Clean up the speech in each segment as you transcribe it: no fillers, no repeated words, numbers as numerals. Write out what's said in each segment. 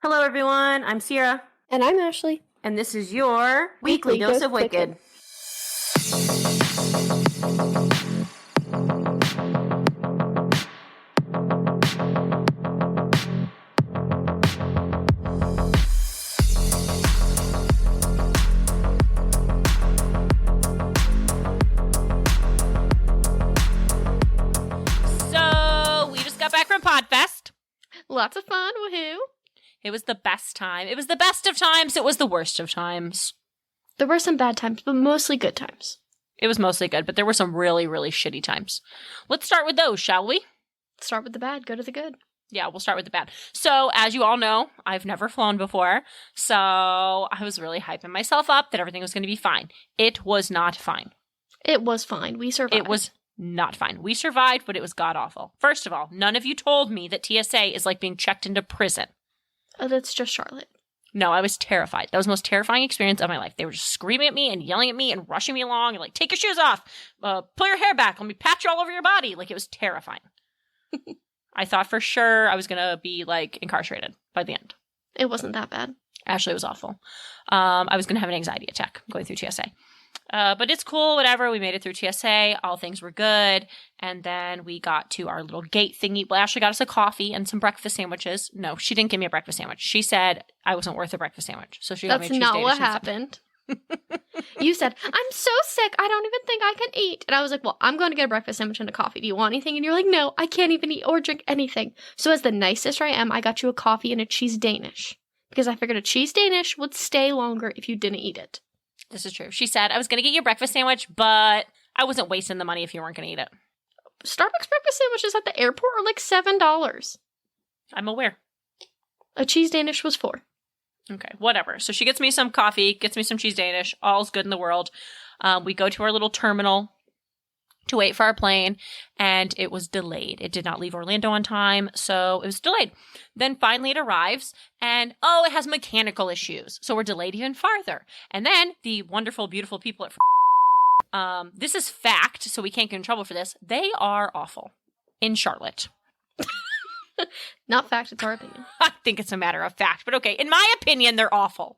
Hello, everyone. I'm Sierra, And I'm Ashley. and this is your Weekly Dose of Wicked. So, we just got back from Podfest. Lots of fun, woohoo. It was the best time. It was the best of times. It was the worst of times. There were some bad times, but mostly good times. It was mostly good, but there were some really, really shitty times. Let's start with those, shall we? Start with the bad, go to the good. Yeah, we'll start with the bad. So, as you all know, I've never flown before, so I was really hyping myself up that everything was going to be fine. It was not fine. It was fine. We survived. It was not fine. We survived, but it was god-awful. First of all, none of you told me that TSA is like being checked into prison. Oh, that's just Charlotte. No, I was terrified. That was the most terrifying experience of my life. They were just screaming at me and yelling at me and rushing me along and like, take your shoes off, pull your hair back, let me pat you all over your body. Like, it was terrifying. I thought for sure I was going to be like incarcerated by the end. It wasn't that bad. Actually, it was awful. I was going to have an anxiety attack going through TSA. But it's cool, whatever. We made it through TSA. All things were good. And then we got to our little gate thingy. Well, Ashley got us a coffee and some breakfast sandwiches. No, she didn't give me a breakfast sandwich. She said I wasn't worth a breakfast sandwich. So she got me a Tuesday. That's not what happened. You said, I'm so sick, I don't even think I can eat. And I was like, well, I'm going to get a breakfast sandwich and a coffee. Do you want anything? And you're like, no, I can't even eat or drink anything. So as the nice sister I am, I got you a coffee and a cheese Danish. Because I figured a cheese Danish would stay longer if you didn't eat it. This is true. She said, I was going to get you a breakfast sandwich, but I wasn't wasting the money if you weren't going to eat it. Starbucks breakfast sandwiches at the airport are like $7. I'm aware. A cheese Danish was $4. Okay, whatever. So she gets me some coffee, gets me some cheese Danish. All's good in the world. We go to our little terminal to wait for our plane, and it was delayed. It did not leave Orlando on time, so it was delayed. Then finally it arrives, and it has mechanical issues. So we're delayed even farther. And then the wonderful, beautiful people at this is fact, so we can't get in trouble for this. They are awful in Charlotte. Not fact, it's our opinion. I think it's a matter of fact, but okay. In my opinion, they're awful.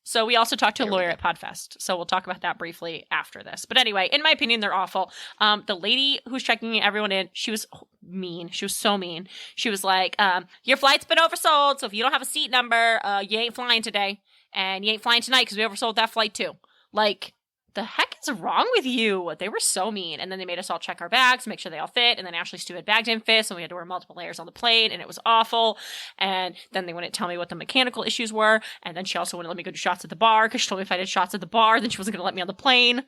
So we also talked to a lawyer at Podfest, so we'll talk about that briefly after this. But anyway, in my opinion, they're awful. The lady who's checking everyone in, she was mean. She was so mean. She was like, your flight's been oversold, so if you don't have a seat number, you ain't flying today. And you ain't flying tonight because we oversold that flight too. Like, the heck is wrong with you? They were so mean. And then they made us all check our bags, make sure they all fit. And then Ashley's stupid bag didn't fit, so we had to wear multiple layers on the plane, and it was awful. And then they wouldn't tell me what the mechanical issues were. And then she also wouldn't let me go do shots at the bar because she told me if I did shots at the bar, then she wasn't going to let me on the plane.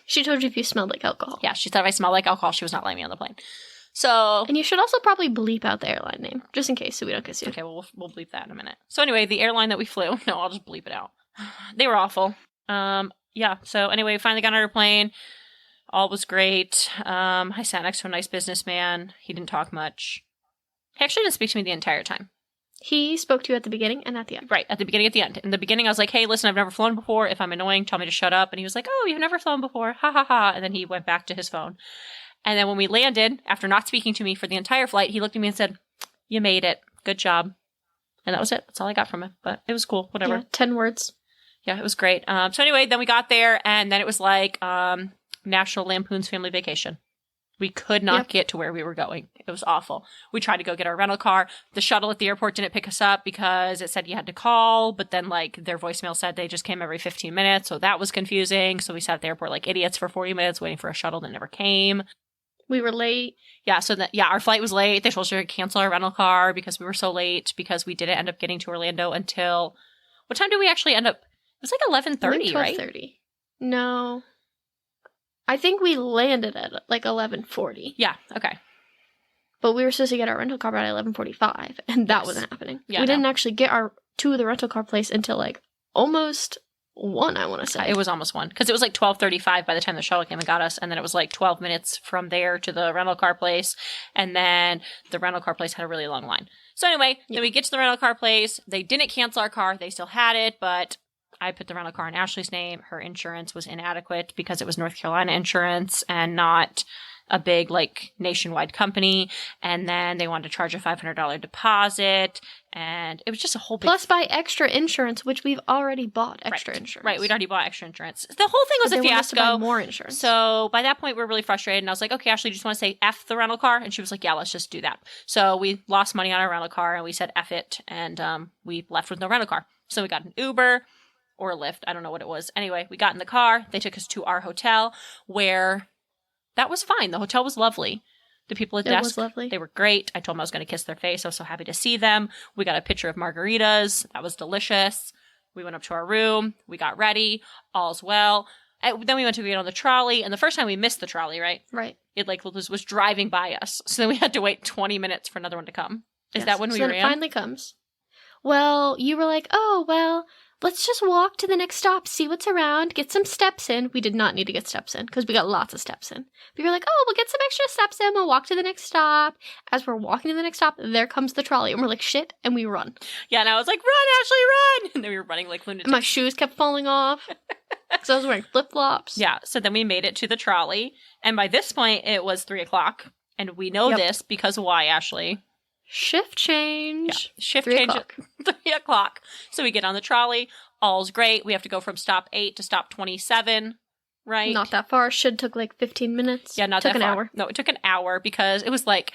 She told you if you smelled like alcohol. Yeah, she said if I smelled like alcohol, she was not letting me on the plane. So, and you should also probably bleep out the airline name, just in case, so we don't get sued. Okay, well, we'll bleep that in a minute. So anyway, the airline that we flew, no, I'll just bleep it out. They were awful. Yeah, so anyway, we finally got on our plane. All was great. I sat next to a nice businessman. He didn't talk much. He actually didn't speak to me the entire time. He spoke to you at the beginning and at the end. Right, at the beginning, at the end. In the beginning, I was like, hey, listen, I've never flown before. If I'm annoying, tell me to shut up. And he was like, oh, you've never flown before. Ha, ha, ha. And then he went back to his phone. And then when we landed, after not speaking to me for the entire flight, he looked at me and said, you made it. Good job. And that was it. That's all I got from him. But it was cool. Whatever. Yeah, 10 words. Yeah, it was great. So anyway, then we got there, and then it was like National Lampoon's Family Vacation. We could not get to where we were going. It was awful. We tried to go get our rental car. The shuttle at the airport didn't pick us up because it said you had to call, but then like their voicemail said they just came every 15 minutes, so that was confusing. So we sat at the airport like idiots for 40 minutes waiting for a shuttle that never came. We were late. Yeah, so our flight was late. They told us to cancel our rental car because we were so late because we didn't end up getting to Orlando until... What time did we actually end up? It was like 11:30, right? 12:30. No. I think we landed at like 11:40. Yeah, okay. But we were supposed to get our rental car by 11:45, and that wasn't happening. Yeah, we didn't actually get to the rental car place until like almost 1, I want to say. It was almost 1, because it was like 12:35 by the time the shuttle came and got us, and then it was like 12 minutes from there to the rental car place, and then the rental car place had a really long line. So anyway, then we get to the rental car place. They didn't cancel our car. They still had it, but... I put the rental car in Ashley's name. Her insurance was inadequate because it was North Carolina insurance and not a big, like, nationwide company. And then they wanted to charge a $500 deposit. And it was just a whole big... Plus buy extra insurance, which we've already bought extra insurance. Right, we'd already bought extra insurance. The whole thing was a fiasco. Want us to buy more insurance. So by that point, we were really frustrated. And I was like, okay, Ashley, do you just want to say F the rental car? And she was like, yeah, let's just do that. So we lost money on our rental car and we said F it. And we left with no rental car. So we got an Uber or a Lyft. I don't know what it was. Anyway, we got in the car. They took us to our hotel where that was fine. The hotel was lovely. The people at the desk, was lovely. They were great. I told them I was going to kiss their face. I was so happy to see them. We got a picture of margaritas. That was delicious. We went up to our room. We got ready. All's well. And then we went to get on the trolley. And the first time we missed the trolley, right? Right. It like was driving by us. So then we had to wait 20 minutes for another one to come. Is that when we ran? So it finally comes. Well, you were like, oh, well, let's just walk to the next stop, see what's around, get some steps in. We did not need to get steps in because we got lots of steps in. But you're like, oh, we'll get some extra steps in. We'll walk to the next stop. As we're walking to the next stop, there comes the trolley. And we're like, shit. And we run. Yeah, and I was like, run, Ashley, run. And then we were running like lunatics. And my shoes kept falling off because I was wearing flip-flops. Yeah, so then we made it to the trolley. And by this point, it was 3 o'clock. And we know this because why, Ashley? Shift change. Yeah, shift 3 change o'clock. at 3 o'clock. So we get on the trolley. All's great. We have to go from stop 8 to stop 27, right? Not that far. Should took like 15 minutes. Yeah, not took that an far. hour. No, it took an hour because it was like,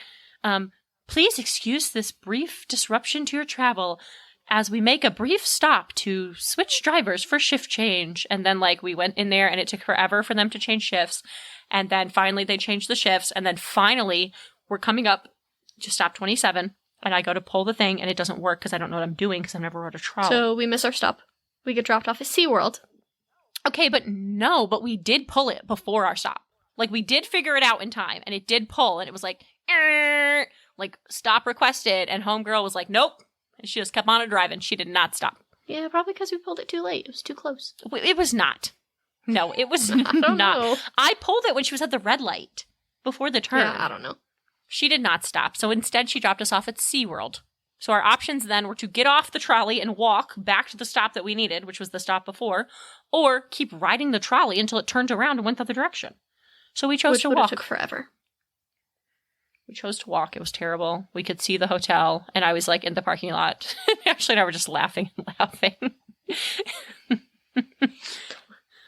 please excuse this brief disruption to your travel as we make a brief stop to switch drivers for shift change. And then like we went in there and it took forever for them to change shifts. And then finally they changed the shifts. And then finally we're coming up to stop 27. And I go to pull the thing and it doesn't work because I don't know what I'm doing because I've never rode a trolley. So we miss our stop. We get dropped off at SeaWorld. Okay, but we did pull it before our stop. Like, we did figure it out in time, and it did pull, and it was like, stop requested, and homegirl was like, nope, and she just kept on driving. She did not stop. Yeah, probably because we pulled it too late. It was too close. It was not. No, it was I don't not. know. I pulled it when she was at the red light, before the turn. Yeah, I don't know. She did not stop, so instead she dropped us off at SeaWorld. So our options then were to get off the trolley and walk back to the stop that we needed, which was the stop before, or keep riding the trolley until it turned around and went the other direction. So we chose to walk. Which took forever. We chose to walk. It was terrible. We could see the hotel, and I was like in the parking lot. Ashley and I were just laughing and laughing.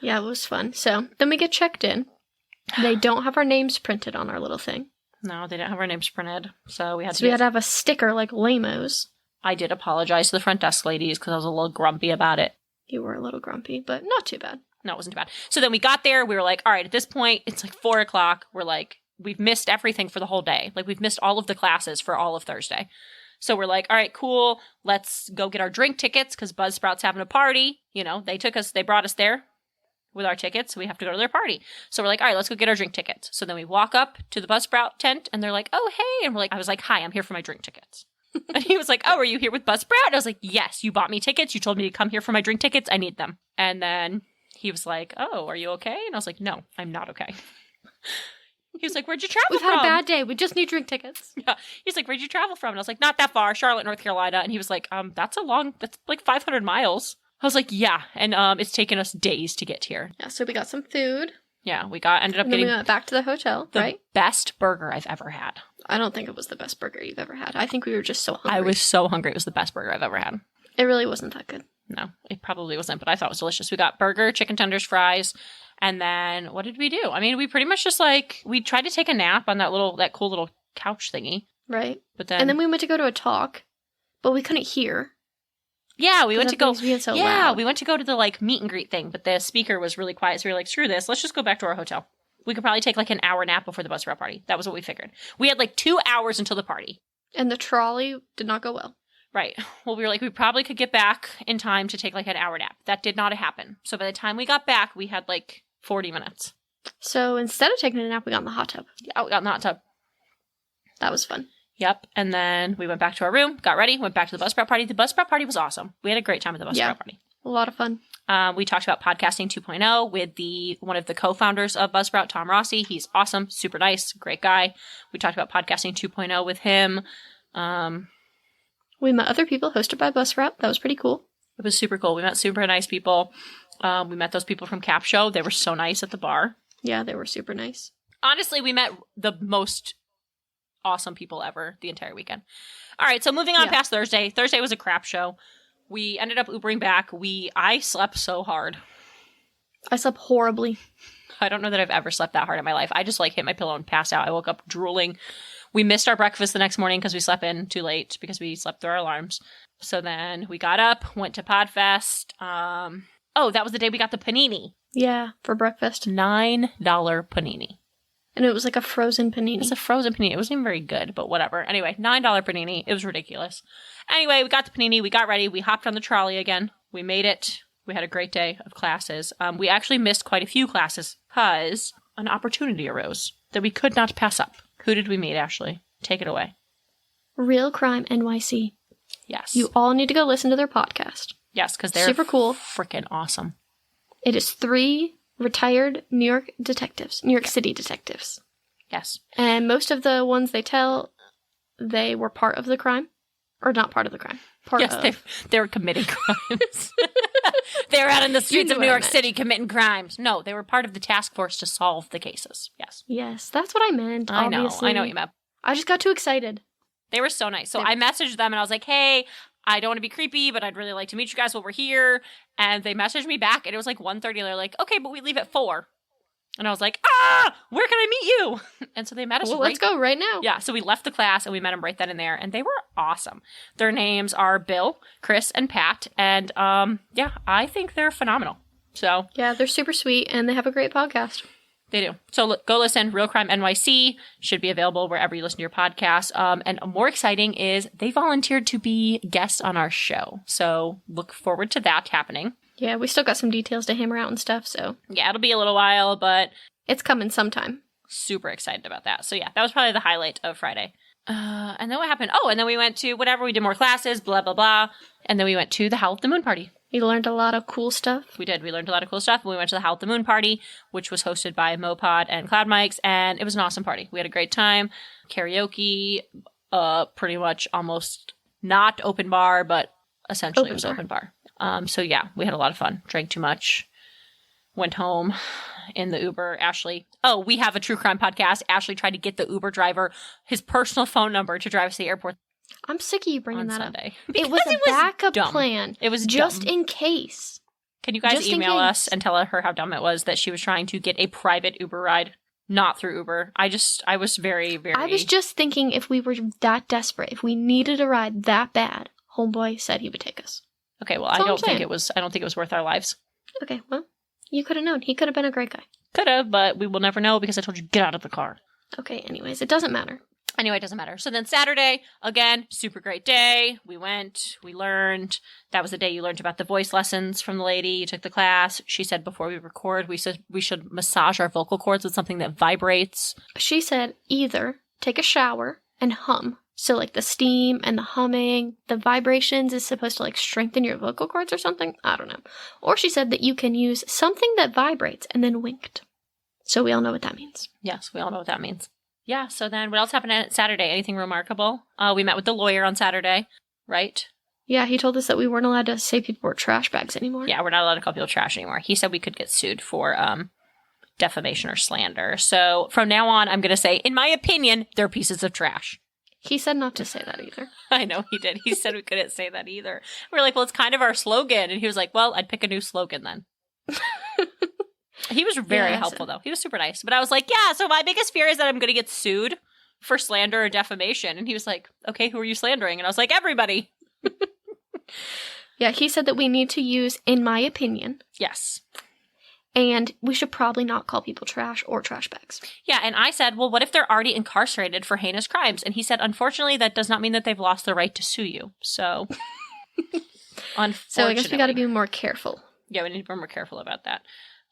Yeah, it was fun. So then we get checked in. They don't have our names printed on our little thing. No, they didn't have our names printed, so we had to have a sticker like lamos. I did apologize to the front desk ladies because I was a little grumpy about it. You were a little grumpy, but not too bad. No, it wasn't too bad. So then we got there. We were like, all right, at this point, it's like 4 o'clock. We're like, we've missed everything for the whole day. Like, we've missed all of the classes for all of Thursday. So we're like, all right, cool. Let's go get our drink tickets because Buzzsprout's having a party. You know, they brought us there with our tickets. So we have to go to their party. So we're like, all right, let's go get our drink tickets. So then we walk up to the Buzzsprout tent and they're like, oh, hey. And I was like, hi, I'm here for my drink tickets. And he was like, oh, are you here with Buzzsprout? And I was like, yes, you bought me tickets. You told me to come here for my drink tickets. I need them. And then he was like, oh, are you okay? And I was like, no, I'm not okay. He was like, where'd you travel from? We've had a bad day. We just need drink tickets. Yeah. He's like, where'd you travel from? And I was like, not that far, Charlotte, North Carolina. And he was like, that's like 500 miles. I was like, yeah. And it's taken us days to get here. Yeah, so we got some food. Yeah, we ended up getting we went back to the hotel, right? Best burger I've ever had. I don't think it was the best burger you've ever had. I think we were just so hungry. I was so hungry. It was the best burger I've ever had. It really wasn't that good. No, it probably wasn't, but I thought it was delicious. We got burger, chicken tenders, fries, and then what did we do? I mean, we pretty much just we tried to take a nap on that cool little couch thingy. Right. But then we went to go to a talk, but we couldn't hear. Yeah, we went to go. So loud. We went to go to the meet and greet thing, but the speaker was really quiet. So we were like, screw this. Let's just go back to our hotel. We could probably take an hour nap before the Buzzsprout party. That was what we figured. We had 2 hours until the party. And the trolley did not go well. Right. Well, we were like, we probably could get back in time to take an hour nap. That did not happen. So by the time we got back, we had 40 minutes. So instead of taking a nap, we got in the hot tub. Yeah, we got in the hot tub. That was fun. Yep. And then we went back to our room, got ready, went back to the Buzzsprout party. The Buzzsprout party was awesome. We had a great time at the Buzzsprout party. A lot of fun. We talked about podcasting 2.0 with one of the co-founders of Buzzsprout, Tom Rossi. He's awesome, super nice, great guy. We talked about podcasting 2.0 with him. We met other people hosted by Buzzsprout. That was pretty cool. It was super cool. We met super nice people. We met those people from Cap Show. They were so nice at the bar. Yeah, they were super nice. Honestly, we met the most awesome people ever the entire weekend. All right, so moving on past Thursday. Thursday was a crap show. We ended up Ubering back. I slept so hard. I slept horribly. I don't know that I've ever slept that hard in my life. I just hit my pillow and passed out. I woke up drooling. We missed our breakfast the next morning because we slept in too late because we slept through our alarms. So then we got up, went to Podfest. That was the day we got the panini. Yeah, for breakfast. $9 panini. And it was like a frozen panini. It's a frozen panini. It wasn't even very good, but whatever. Anyway, $9 panini. It was ridiculous. Anyway, we got the panini. We got ready. We hopped on the trolley again. We made it. We had a great day of classes. We actually missed quite a few classes because an opportunity arose that we could not pass up. Who did we meet, Ashley? Take it away. Real Crime NYC. Yes. You all need to go listen to their podcast. Yes, because they're super cool. Freaking awesome. It is 3 retired New York City detectives. Yes. And most of the ones they tell, they were part of the crime. Or not part of the crime. They were committing crimes. They were out in the streets of New York City committing crimes. No, they were part of the task force to solve the cases. Yes. Yes, that's what I meant, I obviously. know what you meant. I just got too excited. They were so nice. So I messaged them and I was like, hey, I don't want to be creepy, but I'd really like to meet you guys while we're here. And they messaged me back and it was like 1:30. They're like, okay, but we leave at 4. And I was like, where can I meet you? And so they met us let's go right now. Yeah, so we left the class and we met them right then and there. And they were awesome. Their names are Bill, Chris, and Pat. And I think they're phenomenal. So yeah, they're super sweet and they have a great podcast. They do. So go listen. Real Crime NYC should be available wherever you listen to your podcast. And more exciting is they volunteered to be guests on our show. So look forward to that happening. Yeah, we still got some details to hammer out and stuff, so. Yeah, it'll be a little while, but. It's coming sometime. Super excited about that. So yeah, that was probably the highlight of Friday. And then what happened? Oh, and then we went to whatever. We did more classes, blah, blah, blah. And then we went to the Howl at the Moon party. You learned a lot of cool stuff. We did. We learned a lot of cool stuff. We went to the Howl at the Moon party, which was hosted by Mopod and Cloud Mics, and it was an awesome party. We had a great time. Karaoke, pretty much almost not open bar, but essentially it was open bar. So yeah, we had a lot of fun. Drank too much. Went home in the Uber. Ashley. Oh, we have a true crime podcast. Ashley tried to get the Uber driver his personal phone number to drive us to the airport. I'm sick of you bringing that Sunday. up. It was a backup plan. It was just dumb. in case. Can you guys email us and tell her how dumb it was that she was trying to get a private Uber ride, not through Uber? I was very, very. I was just thinking if we were that desperate, if we needed a ride that bad, homeboy said he would take us. Okay, well, I don't think it was worth our lives. Okay, well, you could have known. He could have been a great guy. Could have, but we will never know because I told you get out of the car. Okay, anyways, it doesn't matter. Anyway, it doesn't matter. So then Saturday, again, super great day. We went, we learned. That was the day you learned about the voice lessons from the lady. You took the class. She said before we record, we said we should massage our vocal cords with something that vibrates. She said either take a shower and hum. So like the steam and the humming, the vibrations is supposed to like strengthen your vocal cords or something. I don't know. Or she said that you can use something that vibrates and then winked. So we all know what that means. Yes, we all know what that means. Yeah, so then what else happened on Saturday? Anything remarkable? We met with the lawyer on Saturday, right? Yeah, he told us that we weren't allowed to say people were trash bags anymore. Yeah, we're not allowed to call people trash anymore. He said we could get sued for defamation or slander. So from now on, I'm going to say, in my opinion, they're pieces of trash. He said not to say that either. I know he did. He said we couldn't say that either. We're like, well, it's kind of our slogan. And he was like, well, I'd pick a new slogan then. He was very helpful, though. He was super nice. But I was like, yeah, so my biggest fear is that I'm going to get sued for slander or defamation. And he was like, okay, who are you slandering? And I was like, everybody. Yeah, he said that we need to use, in my opinion. Yes. And we should probably not call people trash or trash bags. Yeah, and I said, well, what if they're already incarcerated for heinous crimes? And he said, unfortunately, that does not mean that they've lost the right to sue you. So, unfortunately. So I guess we got to be more careful. Yeah, we need to be more careful about that.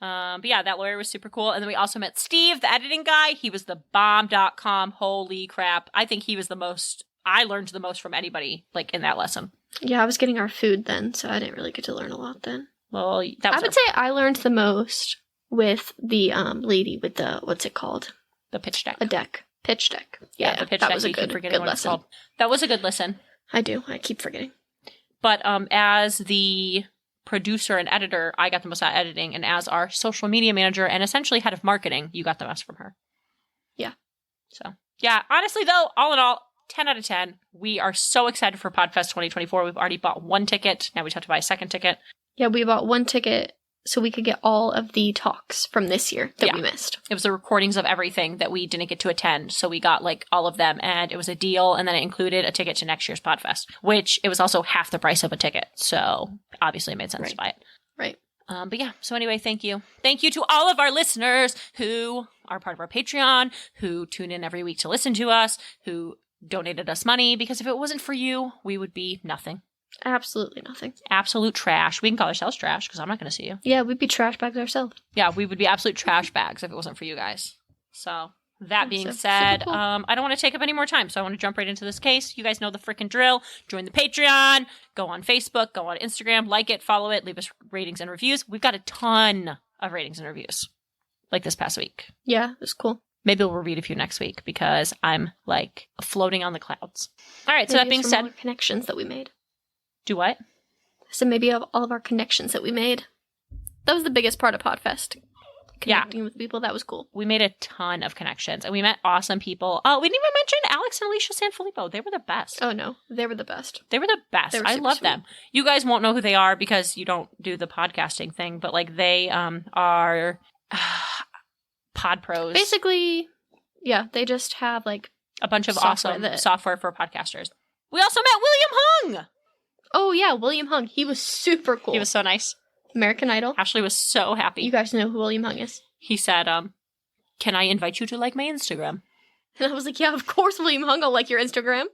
But yeah, that lawyer was super cool. And then we also met Steve, the editing guy. He was the bomb.com. Holy crap. I think he was I learned the most from anybody, like, in that lesson. Yeah, I was getting our food then, so I didn't really get to learn a lot then. Well, I would say I learned the most with the lady with the, what's it called? The pitch deck. A deck. Pitch deck. Yeah, the pitch that deck. was a good lesson. That was a good listen. I do. I keep forgetting. But as the producer and editor, I got the most out of editing. And as our social media manager and essentially head of marketing, you got the best from her. Yeah. So, yeah, honestly, though, all in all, 10 out of 10. We are so excited for Podfest 2024. We've already bought one ticket. Now we just have to buy a second ticket. Yeah, we bought one ticket so we could get all of the talks from this year that we missed. It was the recordings of everything that we didn't get to attend. So we got like all of them, and it was a deal. And then it included a ticket to next year's Podfest, which it was also half the price of a ticket. So obviously it made sense to buy it. Right. But yeah, so anyway, thank you. Thank you to all of our listeners who are part of our Patreon, who tune in every week to listen to us, who donated us money, because if it wasn't for you, we would be nothing. Absolutely nothing. Absolute trash. We can call ourselves trash because I'm not going to see you. Yeah, we'd be trash bags ourselves. Yeah, we would be absolute trash bags if it wasn't for you guys. So that being so said, cool. I don't want to take up any more time, so I want to jump right into this case. You guys know the freaking drill. Join the Patreon, go on Facebook, go on Instagram, like it, follow it, leave us ratings and reviews. We've got a ton of ratings and reviews, like this past week. Yeah, it was cool. Maybe we'll read a few next week because I'm like floating on the clouds. All right, so Maybe that being it's from said, all the connections that we made. do what? So maybe of all of our connections that we made. That was the biggest part of Podfest. Connecting with people, that was cool. We made a ton of connections, and we met awesome people. Oh, we didn't even mention Alex and Alicia Sanfilippo. They were the best. Oh no, they were the best. They were the best. They were I super love sweet. them. You guys won't know who they are because you don't do the podcasting thing, but like they are pod pros. Basically, yeah, they just have like a bunch of software awesome that- software for podcasters. We also met William Hung. oh yeah, William Hung. He was super cool. He was so nice. American Idol. Ashley was so happy. You guys know who William Hung is. He said, can I invite you to like my Instagram? And I was like, yeah, of course William Hung will like your Instagram.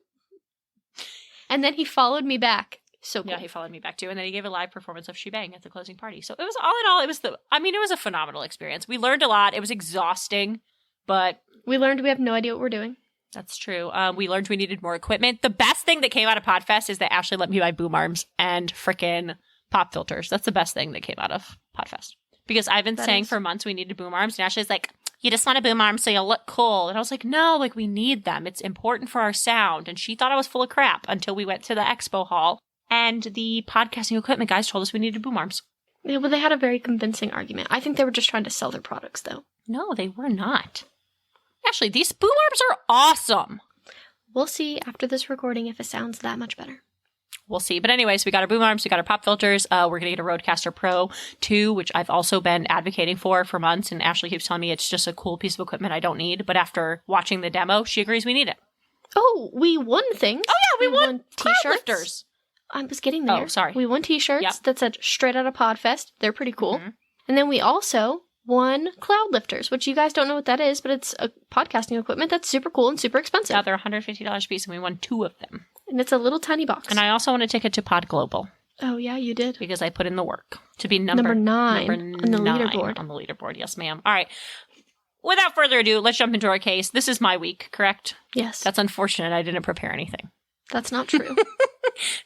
And then he followed me back. So cool. Yeah, he followed me back too. And then he gave a live performance of Shebang at the closing party. So it was all in all, it was a phenomenal experience. We learned a lot. It was exhausting, but We learned we have no idea what we're doing. that's true. We learned we needed more equipment. The best thing that came out of Podfest is that Ashley let me buy boom arms and frickin' pop filters. That's the best thing that came out of Podfest. Because I've been That saying is. for months we needed boom arms, and Ashley's like, you just want a boom arm so you'll look cool. And I was like, no, like we need them. It's important for our sound. And she thought I was full of crap until we went to the expo hall and the podcasting equipment guys told us we needed boom arms. Yeah, well, they had a very convincing argument. I think they were just trying to sell their products, though. No, they were not. Ashley, these boom arms are awesome. We'll see after this recording if it sounds that much better. We'll see. But anyways, we got our boom arms, we got our pop filters. We're going to get a Rodecaster Pro 2, which I've also been advocating for months. And Ashley keeps telling me it's just a cool piece of equipment I don't need. But after watching the demo, she agrees we need it. Oh, we won things. Oh, yeah, we won t-shirts. cloud lifters. I was getting there. Oh, sorry. We won t-shirts Yep. that said straight out of Podfest. They're pretty cool. Mhm. And then we also won cloud lifters, which you guys don't know what that is, but it's a podcasting equipment that's super cool and super expensive. Yeah, they're $150 a piece, and we won 2 of them. And it's a little tiny box. And I also want a ticket to Pod Global Oh, yeah, you did. because I put in the work to be number 9 on the 9 leaderboard. On the leaderboard, yes, ma'am. All right. Without further ado, let's jump into our case. This is my week, correct? Yes. That's unfortunate. I didn't prepare anything. That's not true.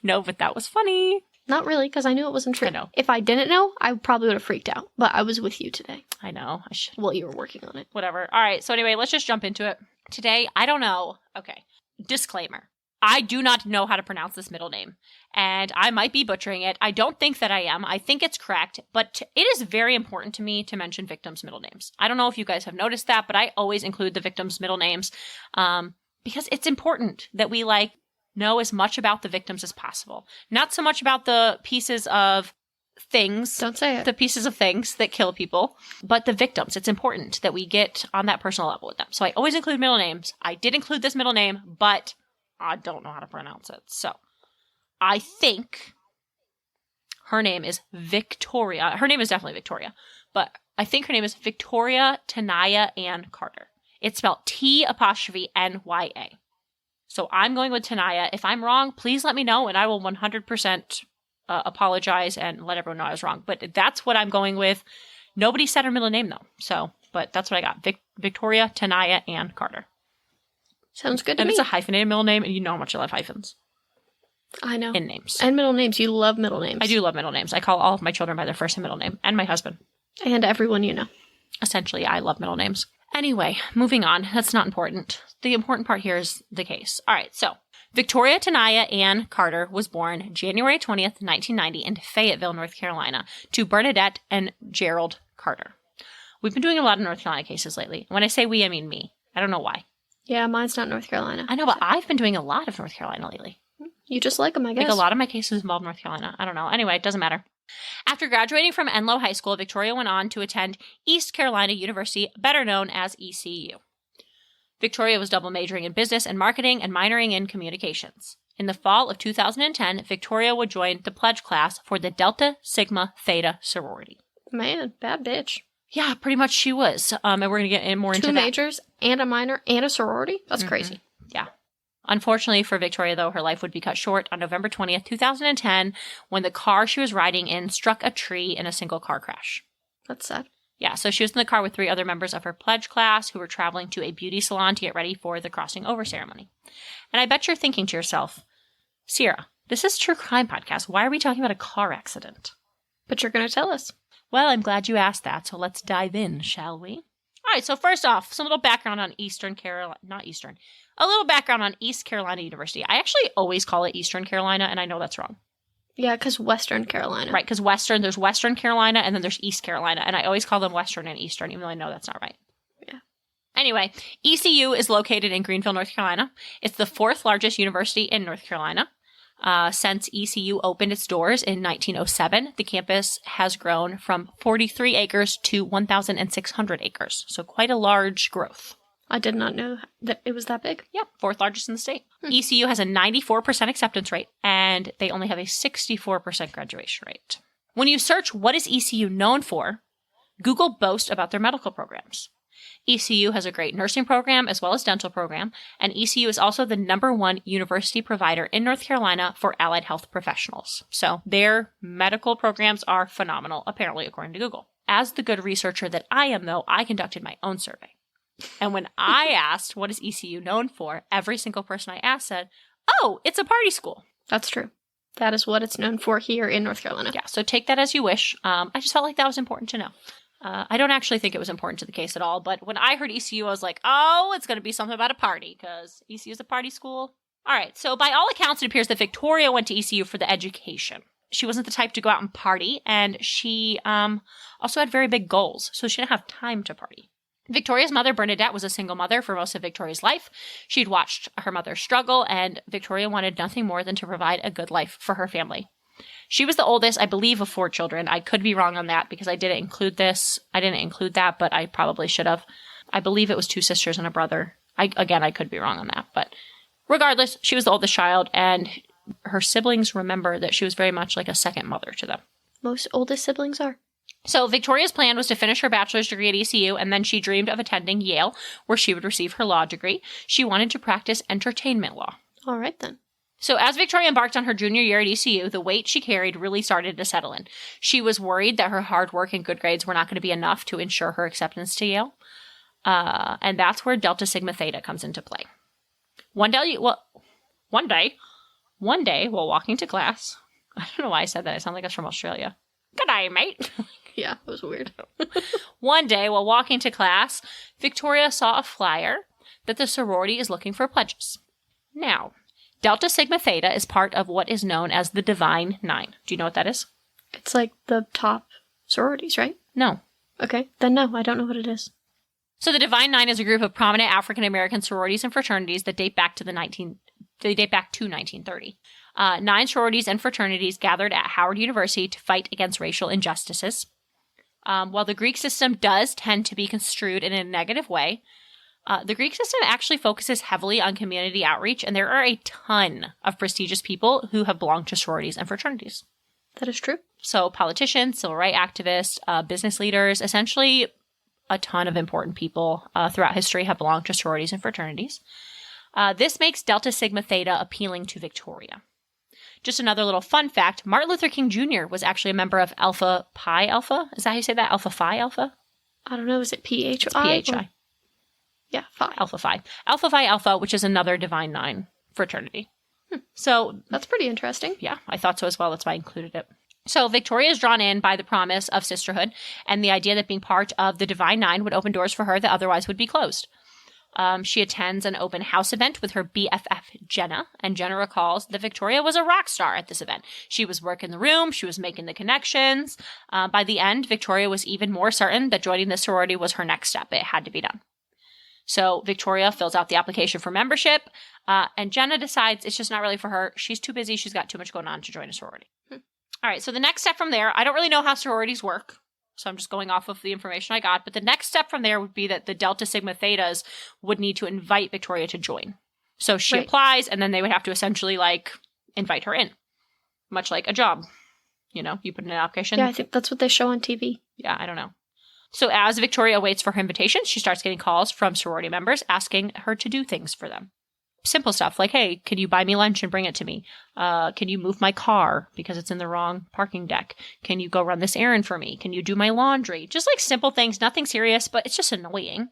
No, but that was funny. Not really, because I knew it wasn't true. I know. If I didn't know, I probably would have freaked out. But I was with you today. I know. I should. Well, you were working on it. Whatever. All right. So anyway, let's just jump into it. Today, I don't know. Okay. Disclaimer. I do not know how to pronounce this middle name, and I might be butchering it. I don't think that I am. I think it's correct, but it is very important to me to mention victims' middle names. I don't know if you guys have noticed that, but I always include the victims' middle names because it's important that we know as much about the victims as possible. Not so much about the pieces of things. Don't say it. The pieces of things that kill people, but the victims. It's important that we get on that personal level with them. So I always include middle names. I did include this middle name, but I don't know how to pronounce it. So I think her name is Victoria. Her name is definitely Victoria, but I think her name is Victoria Tanaya Ann Carter. It's spelled T'Naya. So I'm going with Tanaya. If I'm wrong, please let me know, and I will 100% apologize and let everyone know I was wrong. But that's what I'm going with. Nobody said her middle name, though. So, but that's what I got. Victoria Tanaya Ann Carter. Sounds good to And me. it's a hyphenated middle name, and you know how much I love hyphens I know. in names. And middle names. You love middle names. I do love middle names. I call all of my children by their first and middle name, and my husband. And everyone you know. Essentially, I love middle names. Anyway, moving on. That's not important. The important part here is the case. All right, so Victoria Tanaya Ann Carter was born January 20th, 1990 in Fayetteville, North Carolina, to Bernadette and Gerald Carter. We've been doing a lot of North Carolina cases lately. When I say we, I mean me. I don't know why. Yeah, mine's not North Carolina. I know, but I've been doing a lot of North Carolina lately. You just like them, I guess. Like a lot of my cases involve North Carolina. I don't know. Anyway, it doesn't matter. After graduating from Enloe High School, Victoria went on to attend East Carolina University, better known as ECU. Victoria was double majoring in business and marketing and minoring in communications. In the fall of 2010, Victoria would join the pledge class for the Delta Sigma Theta sorority. Man, bad bitch. Yeah, pretty much she was. And we're going to get more into that. 2 majors and a minor and a sorority? That's crazy. Yeah. Unfortunately for Victoria, though, her life would be cut short on November 20th, 2010, when the car she was riding in struck a tree in a single car crash. That's sad. Yeah, so she was in the car with 3 other members of her pledge class who were traveling to a beauty salon to get ready for the crossing over ceremony. And I bet you're thinking to yourself, Sierra, this is a true crime podcast. Why are we talking about a car accident? But you're going to tell us. Well, I'm glad you asked that, so let's dive in, shall we? All right, so first off, some little background on a little background on East Carolina University. I actually always call it Eastern Carolina, and I know that's wrong. Yeah, because Western Carolina. Right, because there's Western Carolina, and then there's East Carolina, and I always call them Western and Eastern, even though I know that's not right. Yeah. Anyway, ECU is located in Greenville, North Carolina. It's the 4th largest university in North Carolina. Since ECU opened its doors in 1907, the campus has grown from 43 acres to 1,600 acres, so quite a large growth. I did not know that it was that big. Yep, 4th largest in the state. ECU has a 94% acceptance rate, and they only have a 64% graduation rate. When you search what is ECU known for, Google boasts about their medical programs. ECU has a great nursing program as well as dental program, and ECU is also the #1 university provider in North Carolina for allied health professionals. So their medical programs are phenomenal, apparently, according to Google. As the good researcher that I am, though, I conducted my own survey. And when I asked, what is ECU known for, every single person I asked said, oh, it's a party school. That's true. That is what it's known for here in North Carolina. Yeah, so take that as you wish. I just felt like that was important to know. I don't actually think it was important to the case at all, but when I heard ECU, I was like, oh, it's going to be something about a party, because ECU is a party school. All right, so by all accounts, it appears that Victoria went to ECU for the education. She wasn't the type to go out and party, and she also had very big goals, so she didn't have time to party. Victoria's mother, Bernadette, was a single mother for most of Victoria's life. She'd watched her mother struggle, and Victoria wanted nothing more than to provide a good life for her family. She was the oldest, I believe, of 4 children. I could be wrong on that because I didn't include this. I didn't include that, but I probably should have. I believe it was 2 sisters and a brother. I could be wrong on that, but regardless, she was the oldest child, and her siblings remember that she was very much like a second mother to them. Most oldest siblings are. So Victoria's plan was to finish her bachelor's degree at ECU, and then she dreamed of attending Yale, where she would receive her law degree. She wanted to practice entertainment law. All right, then. So as Victoria embarked on her junior year at ECU, the weight she carried really started to settle in. She was worried that her hard work and good grades were not going to be enough to ensure her acceptance to Yale. And that's where Delta Sigma Theta comes into play. One day while walking to class, I don't know why I said that. I sound like I was from Australia. Good day, mate. Yeah, it was weird. One day, while walking to class, Victoria saw a flyer that the sorority is looking for pledges. Now, Delta Sigma Theta is part of what is known as the Divine Nine. Do you know what that is? It's like the top sororities, right? No. Okay, then no, I don't know what it is. So the Divine Nine is a group of prominent African-American sororities and fraternities that date back to 1930. 9 sororities and fraternities gathered at Howard University to fight against racial injustices. While the Greek system does tend to be construed in a negative way, the Greek system actually focuses heavily on community outreach, and there are a ton of prestigious people who have belonged to sororities and fraternities. That is true. So politicians, civil rights activists, business leaders, essentially a ton of important people throughout history have belonged to sororities and fraternities. This makes Delta Sigma Theta appealing to Victoria. Just another little fun fact, Martin Luther King Jr. was actually a member of Alpha Pi Alpha. Is that how you say that? Alpha Phi Alpha? I don't know. Is it PHI? It's PHI. Yeah, Phi. Alpha Phi. Alpha Phi Alpha, which is another Divine Nine fraternity. So that's pretty interesting. Yeah, I thought so as well. That's why I included it. So Victoria is drawn in by the promise of sisterhood and the idea that being part of the Divine Nine would open doors for her that otherwise would be closed. She attends an open house event with her BFF, Jenna, and Jenna recalls that Victoria was a rock star at this event. She was working the room, she was making the connections. By the end, Victoria was even more certain that joining the sorority was her next step. It had to be done. So Victoria fills out the application for membership, and Jenna decides it's just not really for her. She's too busy. She's got too much going on to join a sorority. All right, so the next step from there, I don't really know how sororities work, so I'm just going off of the information I got, but the next step from there would be that the Delta Sigma Thetas would need to invite Victoria to join. So she applies, and then they would have to essentially, like, invite her in, much like a job. You know, you put in an application. Yeah, I think that's what they show on TV. Yeah, I don't know. So as Victoria waits for her invitation, she starts getting calls from sorority members asking her to do things for them. Simple stuff like, hey, can you buy me lunch and bring it to me? Can you move my car because it's in the wrong parking deck? Can you go run this errand for me? Can you do my laundry? Just like simple things, nothing serious, but it's just annoying.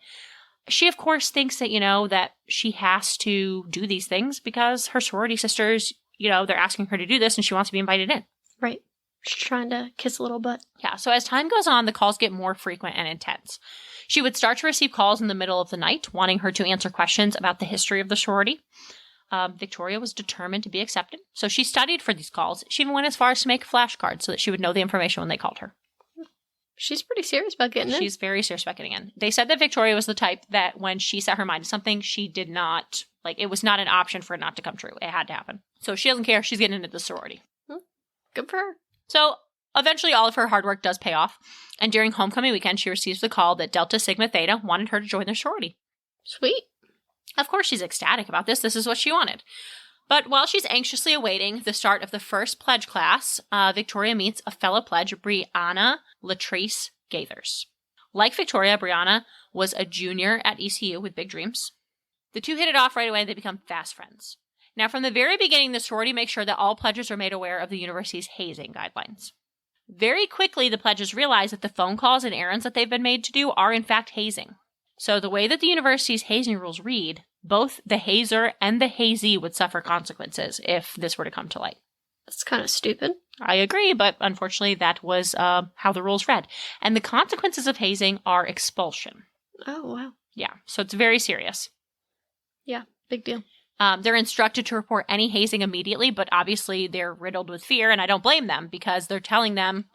She, of course, thinks that, you know, that she has to do these things because her sorority sisters, you know, they're asking her to do this and she wants to be invited in. Right. She's trying to kiss a little butt. Yeah, so as time goes on, the calls get more frequent and intense. She would start to receive calls in the middle of the night, wanting her to answer questions about the history of the sorority. Victoria was determined to be accepted, so she studied for these calls. She even went as far as to make flashcards so that she would know the information when they called her. She's pretty serious about getting in. She's very serious about getting in. They said that Victoria was the type that when she set her mind to something, she did not, like, it was not an option for it not to come true. It had to happen. So she doesn't care. She's getting into the sorority. Good for her. So eventually all of her hard work does pay off, and during homecoming weekend, she receives the call that Delta Sigma Theta wanted her to join their sorority. Sweet. Of course, she's ecstatic about this. This is what she wanted. But while she's anxiously awaiting the start of the first pledge class, Victoria meets a fellow pledge, Brianna Latrice Gaithers. Like Victoria, Brianna was a junior at ECU with big dreams. The two hit it off right away. They become fast friends. Now, from the very beginning, the sorority makes sure that all pledges are made aware of the university's hazing guidelines. Very quickly, the pledges realize that the phone calls and errands that they've been made to do are, in fact, hazing. So the way that the university's hazing rules read, both the hazer and the hazee would suffer consequences if this were to come to light. That's kind of stupid. I agree, but unfortunately, that was how the rules read. And the consequences of hazing are expulsion. Oh, wow. Yeah, so it's very serious. Yeah, big deal. They're instructed to report any hazing immediately, but obviously they're riddled with fear, and I don't blame them because they're telling them,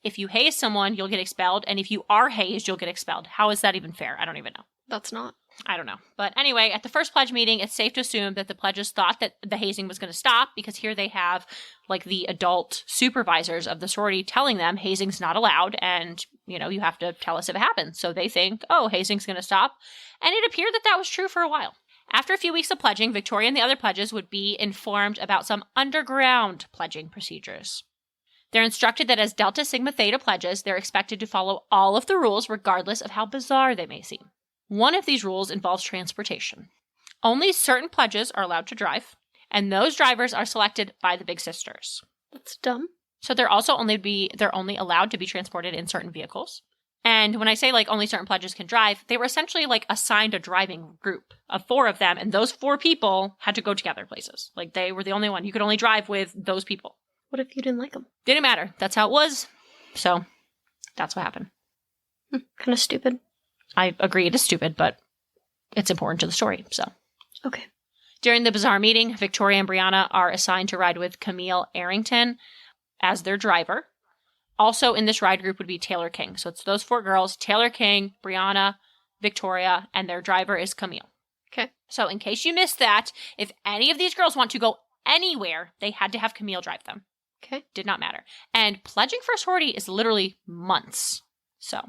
if you haze someone, you'll get expelled, and if you are hazed, you'll get expelled. How is that even fair? I don't even know. That's not. I don't know. But anyway, at the first pledge meeting, it's safe to assume that the pledges thought that the hazing was going to stop because here they have, like, the adult supervisors of the sorority telling them hazing's not allowed, and, you know, you have to tell us if it happens. So they think, oh, hazing's going to stop. And it appeared that that was true for a while. After a few weeks of pledging, Victoria and the other pledges would be informed about some underground pledging procedures. They're instructed that as Delta Sigma Theta pledges, they're expected to follow all of the rules regardless of how bizarre they may seem. One of these rules involves transportation. Only certain pledges are allowed to drive, and those drivers are selected by the Big Sisters. That's dumb. So they're only allowed to be transported in certain vehicles. And when I say, like, only certain pledges can drive, they were essentially, like, assigned a driving group of 4 of them, and those 4 people had to go together places. Like, they were the only one. You could only drive with those people. What if you didn't like them? Didn't matter. That's how it was. So, that's what happened. Kind of stupid. I agree it is stupid, but it's important to the story, so. Okay. During the bizarre meeting, Victoria and Brianna are assigned to ride with Camille Arrington as their driver. Also in this ride group would be Taylor King. So it's those 4 girls, Taylor King, Brianna, Victoria, and their driver is Camille. Okay. So in case you missed that, if any of these girls want to go anywhere, they had to have Camille drive them. Okay. Did not matter. And pledging for a sorority is literally months. So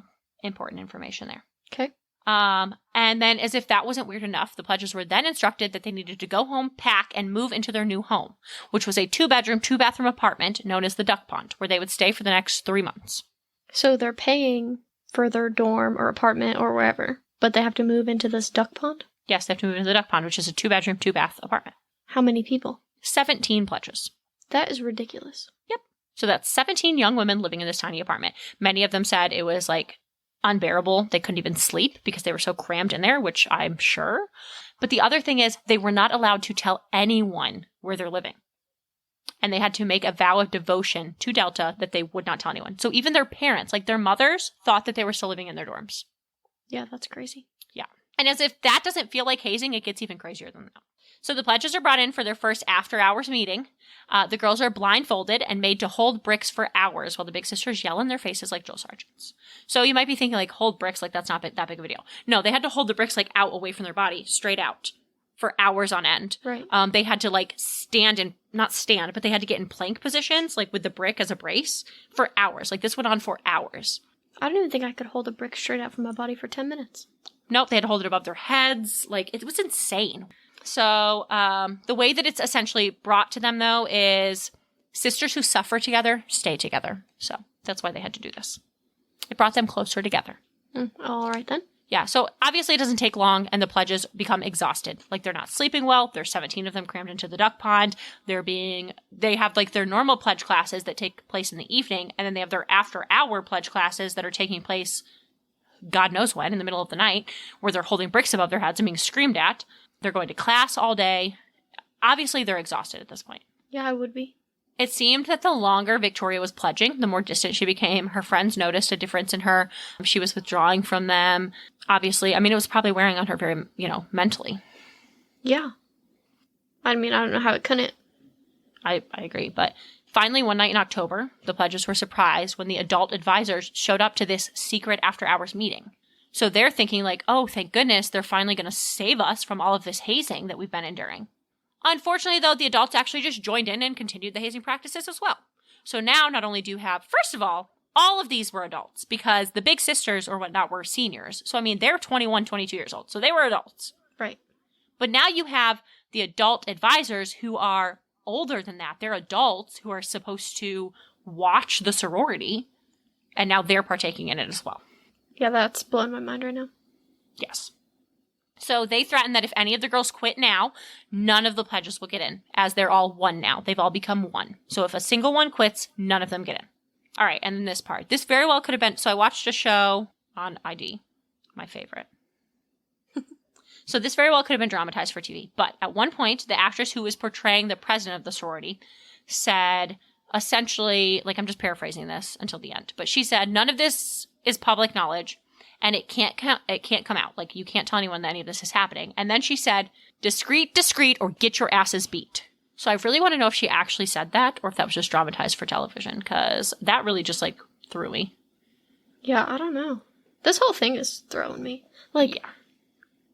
important information there. Okay. And then as if that wasn't weird enough, the pledges were then instructed that they needed to go home, pack, and move into their new home, which was a 2-bedroom, 2-bathroom apartment known as the Duck Pond, where they would stay for the next 3 months. So they're paying for their dorm or apartment or wherever, but they have to move into this Duck Pond? Yes, they have to move into the Duck Pond, which is a 2-bedroom, 2-bath apartment. How many people? 17 pledges. That is ridiculous. Yep. So that's 17 young women living in this tiny apartment. Many of them said it was, like, unbearable. They couldn't even sleep because they were so crammed in there, which I'm sure. But the other thing is they were not allowed to tell anyone where they're living. And they had to make a vow of devotion to Delta that they would not tell anyone. So even their parents, like their mothers, thought that they were still living in their dorms. Yeah, that's crazy. Yeah. And as if that doesn't feel like hazing, it gets even crazier than that. So the pledges are brought in for their first after-hours meeting. The girls are blindfolded and made to hold bricks for hours while the big sisters yell in their faces like drill sergeants. So you might be thinking, like, hold bricks, like that's not that big of a deal. No, they had to hold the bricks, like, out away from their body, straight out, for hours on end. Right. They had to, like, not stand, but they had to get in plank positions, like, with the brick as a brace for hours. Like, this went on for hours. I don't even think I could hold a brick straight out from my body for 10 minutes. Nope, they had to hold it above their heads. Like, it was insane. So the way that it's essentially brought to them, though, is sisters who suffer together stay together. So that's why they had to do this. It brought them closer together. All right, then. Yeah, so obviously it doesn't take long, and the pledges become exhausted. Like, they're not sleeping well. There's 17 of them crammed into the duck pond. They have, like, their normal pledge classes that take place in the evening, and then they have their after-hour pledge classes that are taking place God knows when, in the middle of the night, where they're holding bricks above their heads and being screamed at. They're going to class all day. Obviously, they're exhausted at this point. Yeah, I would be. It seemed that the longer Victoria was pledging, the more distant she became. Her friends noticed a difference in her. She was withdrawing from them. Obviously, I mean, it was probably wearing on her very, mentally. Yeah. I mean, I don't know how it couldn't. I agree. But finally, one night in October, the pledges were surprised when the adult advisors showed up to this secret after-hours meeting. So they're thinking like, oh, thank goodness, they're finally going to save us from all of this hazing that we've been enduring. Unfortunately, though, the adults actually just joined in and continued the hazing practices as well. So now not only do you have, first of all of these were adults because the big sisters or whatnot were seniors. So, I mean, they're 21, 22 years old. So they were adults. Right. But now you have the adult advisors who are older than that. They're adults who are supposed to watch the sorority, and now they're partaking in it as well. Yeah, that's blowing my mind right now. Yes. So they threaten that if any of the girls quit now, none of the pledges will get in, as they're all one now. They've all become one. So if a single one quits, none of them get in. All right, and then this part. This very well could have been... So I watched a show on ID, my favorite. So this very well could have been dramatized for TV. But at one point, the actress who was portraying the president of the sorority said, essentially, like I'm just paraphrasing this until the end, but she said, none of this is public knowledge. And it can't come out. Like, you can't tell anyone that any of this is happening. And then she said, discreet, or get your asses beat. So I really want to know if she actually said that or if that was just dramatized for television, because that really just, like, threw me. Yeah, I don't know. This whole thing is throwing me. Like, yeah.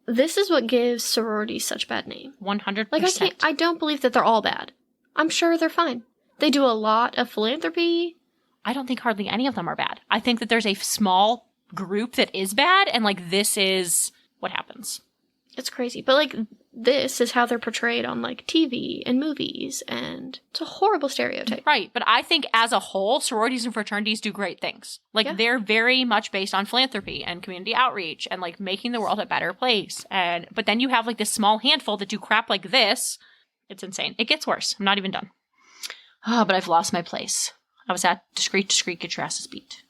This is what gives sororities such bad name. 100%. Like, I don't believe that they're all bad. I'm sure they're fine. They do a lot of philanthropy. I don't think hardly any of them are bad. I think that there's a small group that is bad, and like this is what happens. It's crazy, but like this is how they're portrayed on like TV and movies, and it's a horrible stereotype. Right, but I think as a whole, sororities and fraternities do great things. Like they're very much based on philanthropy and community outreach and like making the world a better place. But then you have like this small handful that do crap like this. It's insane. It gets worse. I'm not even done. Oh, but I've lost my place. I was at discreet, get your asses beat.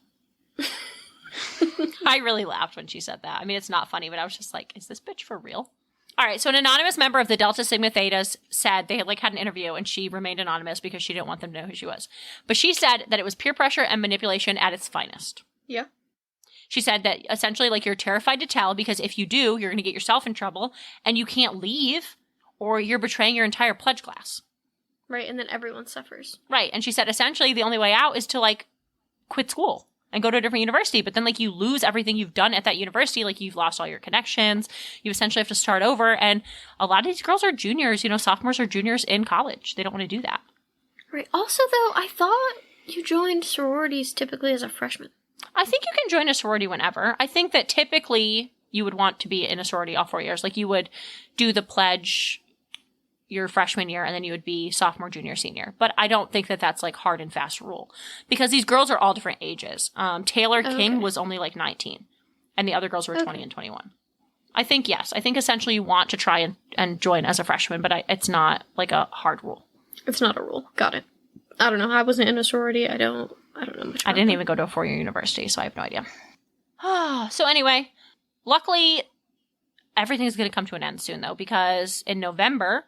I really laughed when she said that. I mean, it's not funny, but I was just like, is this bitch for real? All right, so an anonymous member of the Delta Sigma Thetas said they had an interview, and she remained anonymous because she didn't want them to know who she was. But she said that it was peer pressure and manipulation at its finest. Yeah. She said that essentially, like, you're terrified to tell because if you do, you're going to get yourself in trouble, and you can't leave, or you're betraying your entire pledge class. Right, and then everyone suffers. Right, and she said essentially the only way out is to, like, quit school and go to a different university. But then, like, you lose everything you've done at that university. Like, you've lost all your connections. You essentially have to start over. And a lot of these girls are juniors, sophomores or juniors in college. They don't want to do that. Right. Also, though, I thought you joined sororities typically as a freshman. I think you can join a sorority whenever. I think that typically you would want to be in a sorority all 4 years. Like, you would do the pledge your freshman year, and then you would be sophomore, junior, senior. But I don't think that that's, like, hard and fast rule. Because these girls are all different ages. Taylor King was only, like, 19. And the other girls were 20 and 21. I think, yes. I think essentially you want to try and join as a freshman, but it's not, like, a hard rule. It's not a rule. Got it. I don't know. I wasn't in a sorority. I don't know much about I didn't even go to a 4-year university, so I have no idea. So anyway, luckily, everything's going to come to an end soon, though, because in November,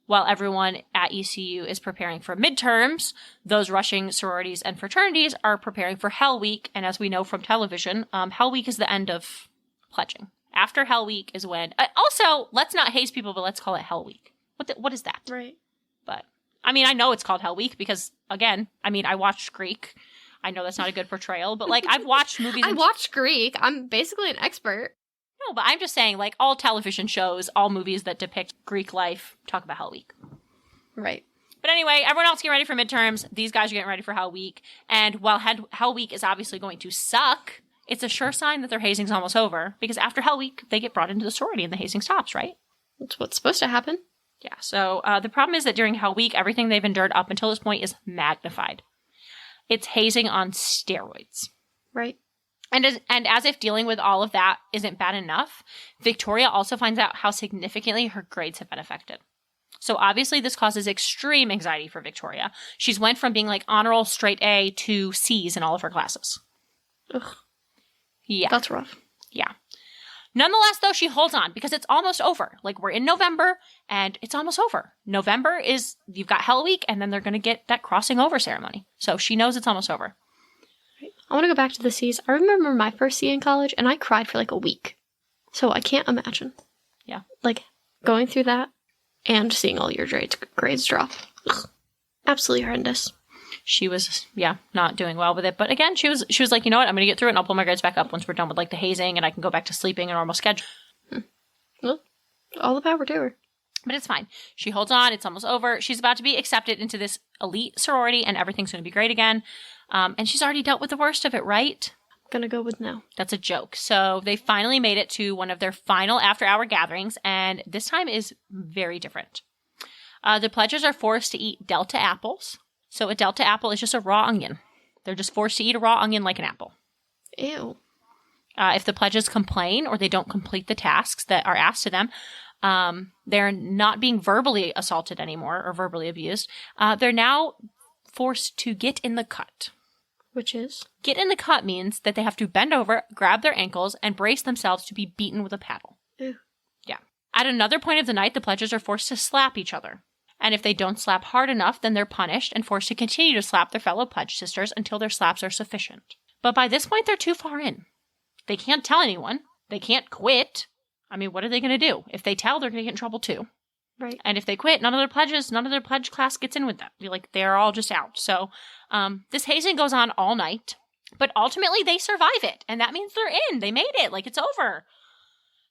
while everyone at ECU is preparing for midterms, those rushing sororities and fraternities are preparing for Hell Week. And as we know from television, Hell Week is the end of pledging. After Hell Week is when... also, let's not haze people, but let's call it Hell Week. What is that? Right. But, I mean, I know it's called Hell Week because, again, I mean, I watched Greek. I know that's not a good portrayal, but, like, I've watched movies... I watched Greek. I'm basically an expert. No, but I'm just saying, like, all television shows, all movies that depict Greek life talk about Hell Week. Right. But anyway, everyone else getting ready for midterms. These guys are getting ready for Hell Week. And while Hell Week is obviously going to suck, it's a sure sign that their hazing's almost over. Because after Hell Week, they get brought into the sorority and the hazing stops, right? That's what's supposed to happen. Yeah, so the problem is that during Hell Week, everything they've endured up until this point is magnified. It's hazing on steroids. Right. And as if dealing with all of that isn't bad enough, Victoria also finds out how significantly her grades have been affected. So obviously this causes extreme anxiety for Victoria. She's went from being like honor roll straight A to C's in all of her classes. Ugh. Yeah. That's rough. Yeah. Nonetheless, though, she holds on because it's almost over. Like, we're in November, and it's almost over. November is, you've got Hell Week, and then they're going to get that crossing over ceremony. So she knows it's almost over. I want to go back to the C's. I remember my first C in college, and I cried for like a week. So I can't imagine. Yeah. Like, going through that and seeing all your grades drop. Ugh. Absolutely horrendous. She was, not doing well with it. But again, she was like, you know what? I'm going to get through it and I'll pull my grades back up once we're done with like the hazing and I can go back to sleeping a normal schedule. Well, all the power to her. But it's fine. She holds on. It's almost over. She's about to be accepted into this elite sorority and everything's going to be great again. And she's already dealt with the worst of it, right? Gonna go with no. That's a joke. So they finally made it to one of their final after-hour gatherings, and this time is very different. The pledges are forced to eat Delta apples. So a Delta apple is just a raw onion. They're just forced to eat a raw onion like an apple. Ew. If the pledges complain or they don't complete the tasks that are asked of them, they're not being verbally assaulted anymore or verbally abused. They're now forced to get in the cut. Which is? Get in the cut means that they have to bend over, grab their ankles, and brace themselves to be beaten with a paddle. Ew. Yeah. At another point of the night, the pledges are forced to slap each other. And if they don't slap hard enough, then they're punished and forced to continue to slap their fellow pledge sisters until their slaps are sufficient. But by this point, they're too far in. They can't tell anyone. They can't quit. I mean, what are they going to do? If they tell, they're going to get in trouble too. Right. And if they quit, none of their pledge class gets in with them. Like, they're all just out. So this hazing goes on all night. But ultimately, they survive it. And that means they're in. They made it. Like, it's over.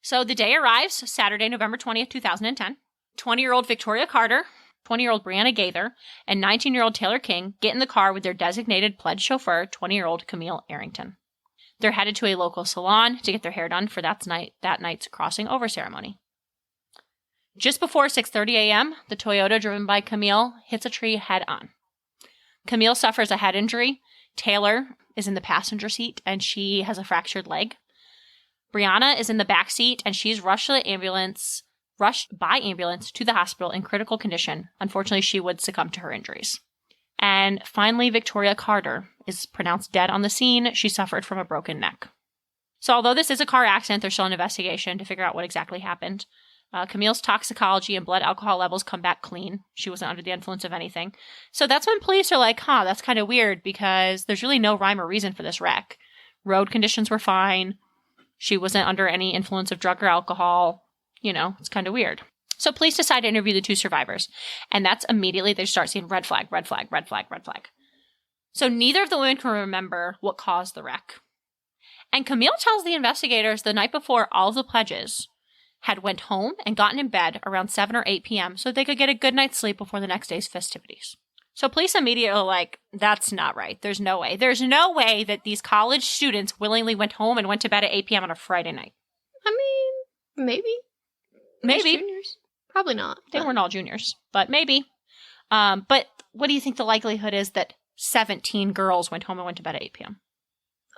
So the day arrives, Saturday, November 20th, 2010. 20-year-old Victoria Carter, 20-year-old Brianna Gaither, and 19-year-old Taylor King get in the car with their designated pledge chauffeur, 20-year-old Camille Arrington. They're headed to a local salon to get their hair done for that night's crossing over ceremony. Just before 6:30 a.m., the Toyota driven by Camille hits a tree head on. Camille suffers a head injury. Taylor is in the passenger seat, and she has a fractured leg. Brianna is in the back seat, and she's rushed by ambulance to the hospital in critical condition. Unfortunately, she would succumb to her injuries. And finally, Victoria Carter is pronounced dead on the scene. She suffered from a broken neck. So although this is a car accident, there's still an investigation to figure out what exactly happened. Camille's toxicology and blood alcohol levels come back clean. She wasn't under the influence of anything. So that's when police are like, that's kind of weird because there's really no rhyme or reason for this wreck. Road conditions were fine. She wasn't under any influence of drug or alcohol. You know, it's kind of weird. So police decide to interview the two survivors. And that's immediately they start seeing red flag, red flag, red flag, red flag. So neither of the women can remember what caused the wreck. And Camille tells the investigators the night before all of the pledges had went home and gotten in bed around 7 or 8 p.m. so they could get a good night's sleep before the next day's festivities. So police immediately are like, that's not right. There's no way. There's no way that these college students willingly went home and went to bed at 8 p.m. on a Friday night. I mean, maybe. Maybe. Juniors? Probably not. They weren't all juniors, but maybe. But what do you think the likelihood is that 17 girls went home and went to bed at 8 p.m.?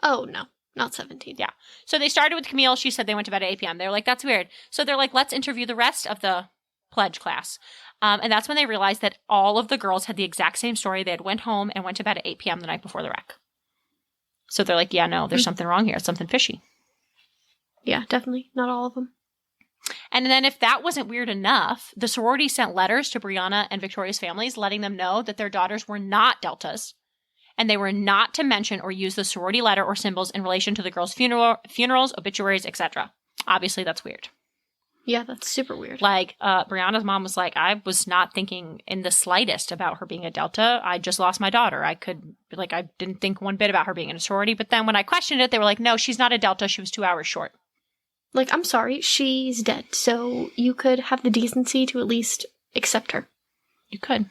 Oh, no. Not 17. Yeah. So they started with Camille. She said they went to bed at 8 p.m. They were like, that's weird. So they're like, let's interview the rest of the pledge class. And that's when they realized that all of the girls had the exact same story. They had went home and went to bed at 8 p.m. the night before the wreck. So they're like, yeah, no, there's something wrong here. It's something fishy. Yeah, definitely. Not all of them. And then if that wasn't weird enough, the sorority sent letters to Brianna and Victoria's families letting them know that their daughters were not Deltas. And they were not to mention or use the sorority letter or symbols in relation to the girls' funerals, obituaries, etc. Obviously, that's weird. Yeah, that's super weird. Like, Brianna's mom was like, I was not thinking in the slightest about her being a Delta. I just lost my daughter. I didn't think one bit about her being in a sorority. But then when I questioned it, they were like, no, she's not a Delta. She was 2 hours short. Like, I'm sorry, she's dead. So you could have the decency to at least accept her. You could.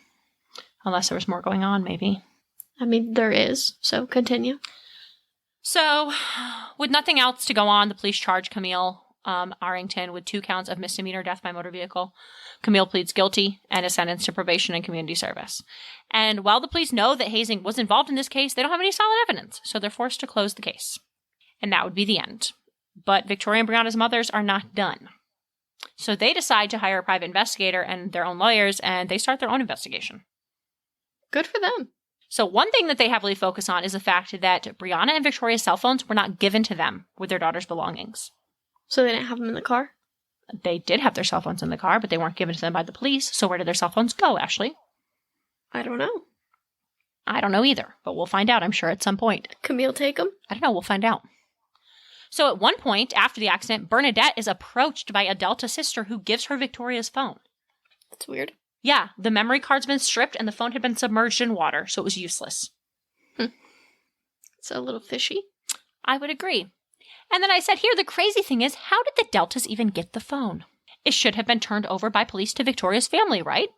Unless there was more going on, maybe. I mean, there is. So continue. So, with nothing else to go on, the police charge Camille Arrington with 2 counts of misdemeanor death by motor vehicle. Camille pleads guilty and is sentenced to probation and community service. And while the police know that hazing was involved in this case, they don't have any solid evidence, so they're forced to close the case. And that would be the end. But Victoria and Brianna's mothers are not done. So they decide to hire a private investigator and their own lawyers, and they start their own investigation. Good for them. So one thing that they heavily focus on is the fact that Brianna and Victoria's cell phones were not given to them with their daughter's belongings. So they didn't have them in the car? They did have their cell phones in the car, but they weren't given to them by the police. So where did their cell phones go, Ashley? I don't know. I don't know either, but we'll find out, I'm sure, at some point. Camille take them? I don't know. We'll find out. So at one point after the accident, Bernadette is approached by a Delta sister who gives her Victoria's phone. That's weird. Yeah, the memory card's been stripped and the phone had been submerged in water, so it was useless. It's a little fishy. I would agree. And then I said here, the crazy thing is, how did the Deltas even get the phone? It should have been turned over by police to Victoria's family, right?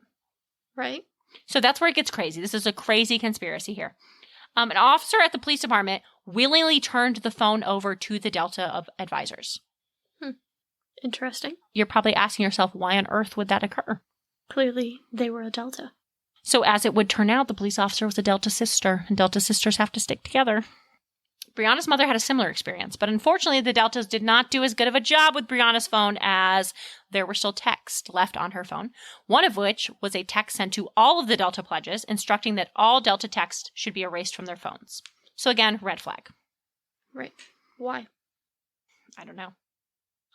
Right. So that's where it gets crazy. This is a crazy conspiracy here. An officer at the police department willingly turned the phone over to the Delta of advisors. Interesting. You're probably asking yourself, why on earth would that occur? Clearly, they were a Delta. So as it would turn out, the police officer was a Delta sister, and Delta sisters have to stick together. Brianna's mother had a similar experience, but unfortunately, the Deltas did not do as good of a job with Brianna's phone as there were still texts left on her phone, one of which was a text sent to all of the Delta pledges instructing that all Delta texts should be erased from their phones. So again, red flag. Right. Why? I don't know.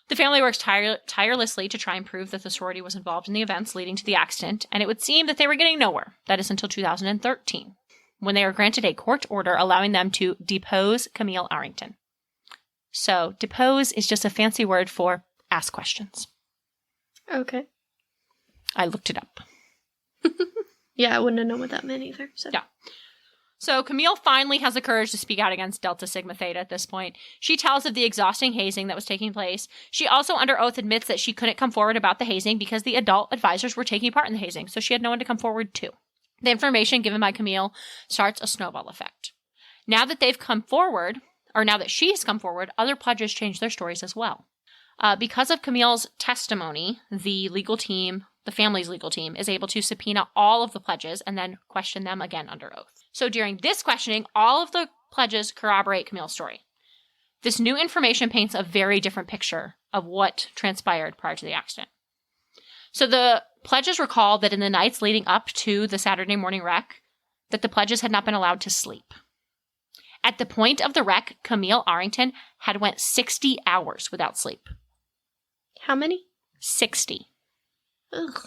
The family works tirelessly to try and prove that the sorority was involved in the events leading to the accident, and it would seem that they were getting nowhere. That is until 2013, when they were granted a court order allowing them to depose Camille Arrington. So, depose is just a fancy word for ask questions. Okay. I looked it up. Yeah, I wouldn't have known what that meant either. So. Yeah. So Camille finally has the courage to speak out against Delta Sigma Theta at this point. She tells of the exhausting hazing that was taking place. She also under oath admits that she couldn't come forward about the hazing because the adult advisors were taking part in the hazing, so she had no one to come forward to. The information given by Camille starts a snowball effect. Now that they've come forward, or now that she's come forward, other pledges change their stories as well. Because of Camille's testimony, the family's legal team, is able to subpoena all of the pledges and then question them again under oath. So during this questioning, all of the pledges corroborate Camille's story. This new information paints a very different picture of what transpired prior to the accident. So the pledges recall that in the nights leading up to the Saturday morning wreck, that the pledges had not been allowed to sleep. At the point of the wreck, Camille Arrington had went 60 hours without sleep. How many? 60. Ugh.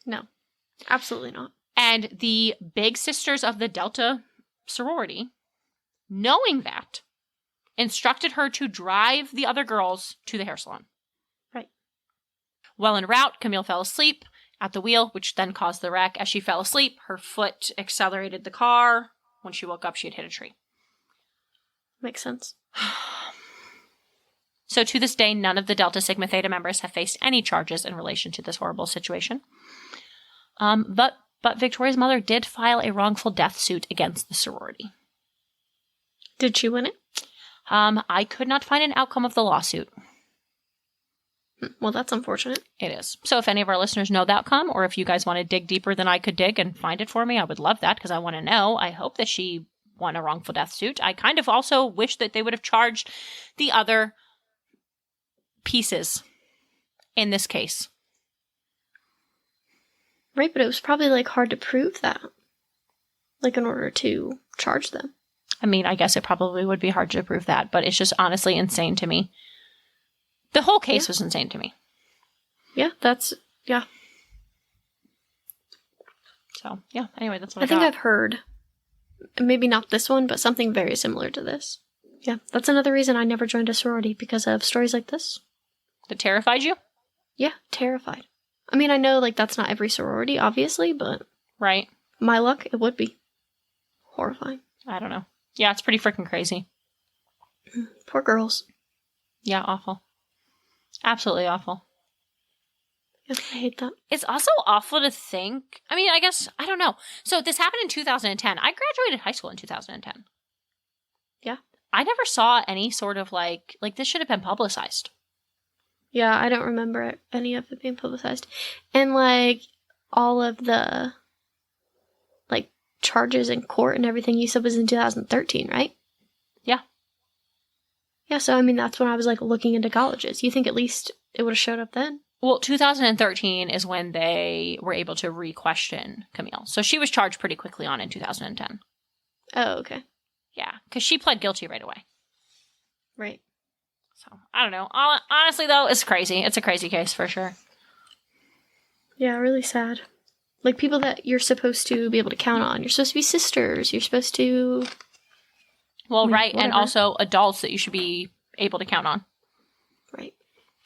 No. Absolutely not. And the big sisters of the Delta sorority, knowing that, instructed her to drive the other girls to the hair salon. Right. While en route, Camille fell asleep at the wheel, which then caused the wreck. As she fell asleep, her foot accelerated the car. When she woke up, she had hit a tree. Makes sense. So to this day, none of the Delta Sigma Theta members have faced any charges in relation to this horrible situation. But Victoria's mother did file a wrongful death suit against the sorority. Did she win it? I could not find an outcome of the lawsuit. Well, that's unfortunate. It is. So if any of our listeners know the outcome, or if you guys want to dig deeper than I could dig and find it for me, I would love that because I want to know. I hope that she won a wrongful death suit. I kind of also wish that they would have charged the other pieces in this case. Right, but it was probably, hard to prove that. In order to charge them. I mean, I guess it probably would be hard to prove that, but it's just honestly insane to me. The whole case was insane to me. Yeah, yeah. So, yeah, anyway, that's what I think I've heard, maybe not this one, but something very similar to this. Yeah, that's another reason I never joined a sorority, because of stories like this. That terrified you? Yeah, terrified. I mean, I know, like, that's not every sorority, obviously, but... Right. My luck, it would be. Horrifying. I don't know. Yeah, it's pretty freaking crazy. Poor girls. Yeah, awful. Absolutely awful. Yeah, I hate that. It's also awful to think. I mean, I guess, I don't know. So this happened in 2010. I graduated high school in 2010. Yeah. I never saw any sort of like this should have been publicized. Yeah, I don't remember any of it being publicized. And, like, all of the, like, charges in court and everything you said was in 2013, right? Yeah. Yeah, so, I mean, that's when I was, like, looking into colleges. You think at least it would have showed up then? Well, 2013 is when they were able to re-question Camille. So she was charged pretty quickly on in 2010. Oh, okay. Yeah, because she pled guilty right away. Right. So, I don't know. Honestly, though, it's crazy. It's a crazy case for sure. Yeah, really sad. Like, people that you're supposed to be able to count on. You're supposed to be sisters. You're supposed to... Well, right, whatever. and also adults that you should be able to count on. Right.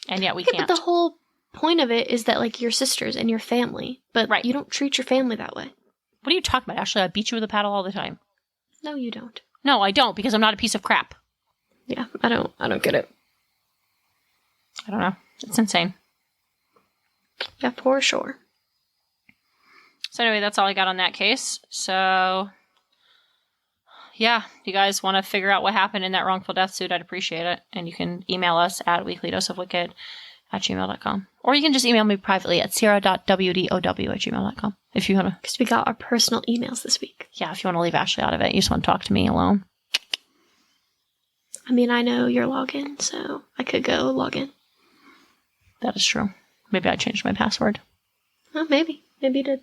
And yet we Yeah, can't. but the whole point of it is that, like, you're sisters and your family. But Right. you don't treat your family that way. What are you talking about, Ashley? I beat you with a paddle all the time. No, you don't. No, I don't, because I'm not a piece of crap. Yeah, I don't get it. I don't know. It's insane. Yeah, for sure. So anyway, that's all I got on that case. So, yeah, if you guys want to figure out what happened in that wrongful death suit, I'd appreciate it. And you can email us at weeklydoseofwicked@gmail.com. Or you can just email me privately at sierra.wdow@gmail.com if you want to. Because we got our personal emails this week. Yeah, if you want to leave Ashley out of it. You just want to talk to me alone. I mean, I know your login, so I could go log in. That is true. Maybe I changed my password. Oh, maybe. Maybe you did.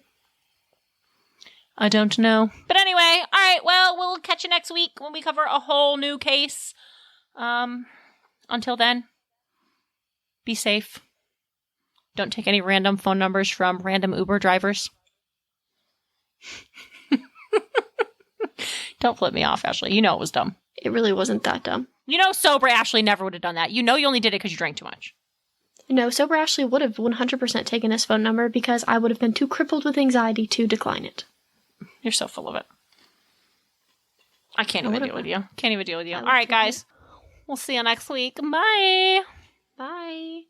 I don't know. But anyway, all right, well, we'll catch you next week when we cover a whole new case. Until then, be safe. Don't take any random phone numbers from random Uber drivers. Don't flip me off, Ashley. You know it was dumb. It really wasn't that dumb. You know sober Ashley never would have done that. You know you only did it because you drank too much. No, sober Ashley would have 100% taken his phone number because I would have been too crippled with anxiety to decline it. You're so full of it. I can't even deal with you. Can't even deal with you. I All would right, too. guys. We'll see you next week. Bye. Bye.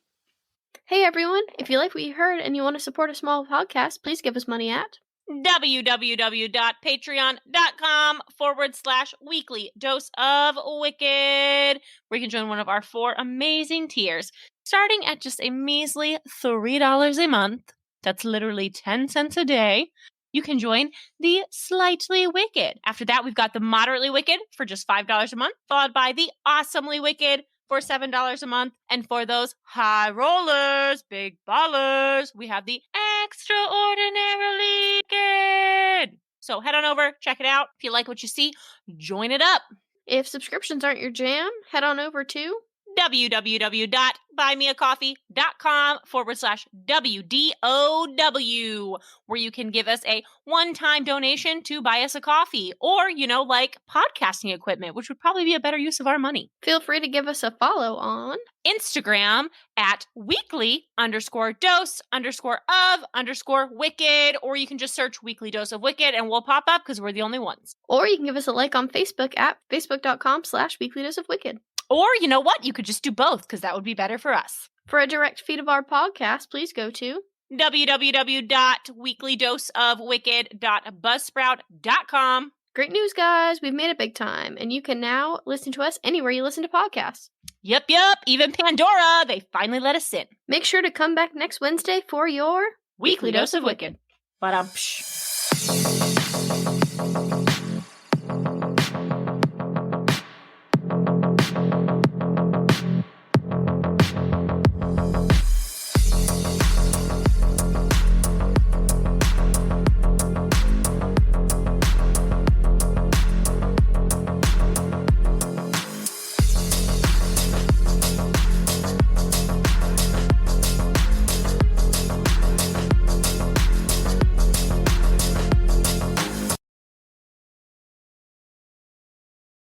Hey, everyone. If you like what you heard and you want to support a small podcast, please give us money at www.patreon.com/weekly dose of wicked, where you can join one of our 4 amazing tiers, starting at just a measly $3 a month. That's literally 10 cents a day. You can join the Slightly Wicked. After that, we've got the Moderately Wicked for just $5 a month, followed by the Awesomely Wicked for $7 a month. And for those high rollers, big ballers, we have the Extraordinarily Wicked. So head on over, check it out. If you like what you see, join it up. If subscriptions aren't your jam, head on over to www.buymeacoffee.com/WDOW, where you can give us a one-time donation to buy us a coffee, or, like podcasting equipment, which would probably be a better use of our money. Feel free to give us a follow on Instagram at weekly_dose_of_wicked, or you can just search Weekly Dose of Wicked and we'll pop up because we're the only ones. or you can give us a like on Facebook at facebook.com/weeklydoseofwicked. Or, you know what? You could just do both because that would be better for us. For a direct feed of our podcast, please go to www.weeklydoseofwicked.buzzsprout.com. Great news, guys. We've made it big time, and you can now listen to us anywhere you listen to podcasts. Yep. Even Pandora. They finally let us in. Make sure to come back next Wednesday for your Weekly Dose of Wicked. But